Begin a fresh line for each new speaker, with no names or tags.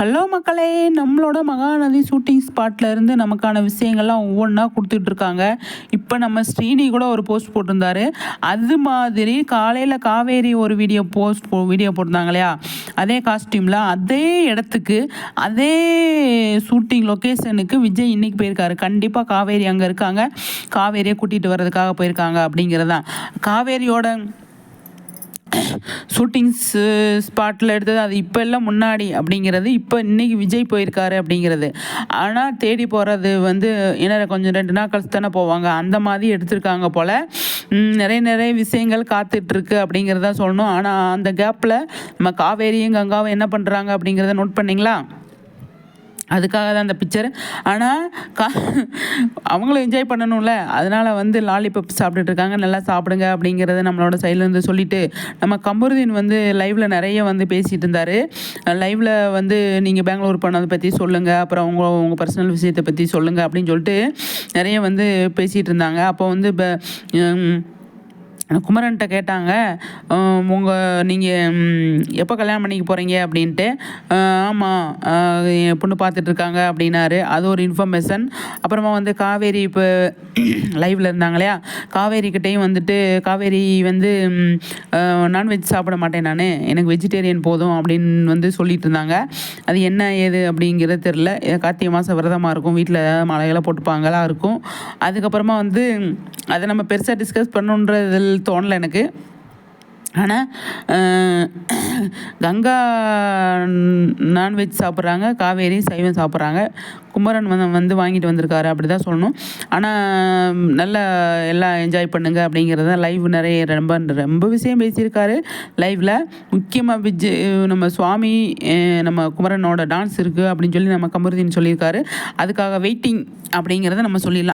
Hello மக்களே, நம்மளோட Mahanadi shooting ஸ்பாட்ல இருந்து நமக்கான விஷயங்கள்லாம் ஒவ்வொன்றா கொடுத்துட்ருக்காங்க. இப்போ நம்ம ஸ்ரீனி கூட ஒரு போஸ்ட் போட்டிருந்தாரு. அது மாதிரி காலையில் காவேரி ஒரு வீடியோ போட்டிருந்தாங்க இல்லையா, அதே காஸ்டியூமில் அதே இடத்துக்கு அதே ஷூட்டிங் லொக்கேஷனுக்கு விஜய் இன்னைக்கு போயிருக்காரு. கண்டிப்பாக காவேரி அங்கே இருக்காங்க, காவேரியை கூட்டிகிட்டு வர்றதுக்காக போயிருக்காங்க அப்படிங்கிறதான். காவேரியோட ஷூட்டிங்ஸு ஸ்பாட்டில் எடுத்தது அது இப்போ எல்லாம் முன்னாடி அப்படிங்கிறது, இப்போ இன்றைக்கி விஜய் போயிருக்காரு அப்படிங்கிறது. ஆனால் தேடி போகிறது ஏன்னா கொஞ்சம் 2 நாள் கழிச்சு தானே போவாங்க, அந்த மாதிரி எடுத்திருக்காங்க போல். நிறைய விஷயங்கள் காத்துட்ருக்கு அப்படிங்கிறத சொல்லணும். ஆனால் அந்த கேப்பில் நம்ம காவேரியும் கங்காவும் என்ன பண்ணுறாங்க அப்படிங்கிறத நோட் பண்ணிங்களா? அதுக்காக தான் அந்த பிக்சர். ஆனால் அவங்களும் என்ஜாய் பண்ணணும்ல, அதனால் லாலிபப் சாப்பிட்டுட்ருக்காங்க. நல்லா சாப்பிடுங்க அப்படிங்கிறத நம்மளோட சைட்லேருந்து சொல்லிவிட்டு, நம்ம கமருதீன் லைவில் நிறைய பேசிகிட்டு இருந்தார். லைவில் நீங்கள் பெங்களூர் போனதை பற்றி சொல்லுங்கள், அப்புறம் உங்கள் பர்சனல் விஷயத்தை பற்றி சொல்லுங்கள் அப்படின்னு சொல்லிட்டு நிறைய பேசிகிட்டு இருந்தாங்க. அப்போ இப்போ குமரன்கிட்ட கேட்டாங்க, நீங்கள் எப்போ கல்யாணம் பண்ணிக்க போகிறீங்க அப்படின்ட்டு. ஆமாம், என் பொண்ணு பார்த்துட்ருக்காங்க அப்படின்னாரு. அது ஒரு இன்ஃபர்மேஷன். அப்புறமா காவேரி இப்போ லைவில் இருந்தாங்க இல்லையா, காவேரிக்கிட்டேயும் காவேரி நான்வெஜ் சாப்பிட மாட்டேன், நான் எனக்கு வெஜிடேரியன் போதும் அப்படின்னு சொல்லிட்டு இருந்தாங்க. அது என்ன ஏது அப்படிங்கிறது தெரில. கார்த்திகை மாதம் விரதமாக இருக்கும், வீட்டில் மலையெல்லாம் போட்டுப்பாங்கலாம் இருக்கும். அதுக்கப்புறமா அதை நம்ம பெருசாக டிஸ்கஸ் பண்ணுன்றதில் தோணலை எனக்கு. ஆனால் கங்கா நான்வெஜ் சாப்பிட்றாங்க, காவேரி சைவம் சாப்பிட்றாங்க. குமரன் வாங்கிட்டு வந்திருக்காரு, அப்படி தான் சொல்லணும். ஆனால் நல்லா எல்லாம் என்ஜாய் பண்ணுங்க அப்படிங்கிறத லைவ் நிறைய ரொம்ப விஷயம் பேசியிருக்காரு லைவில். முக்கியமாக நம்ம சுவாமி நம்ம குமரனோட டான்ஸ் இருக்குது அப்படின்னு சொல்லி நம்ம கமருதீன் சொல்லியிருக்காரு. அதுக்காக வெயிட்டிங் அப்படிங்கிறத நம்ம சொல்லிடலாம்.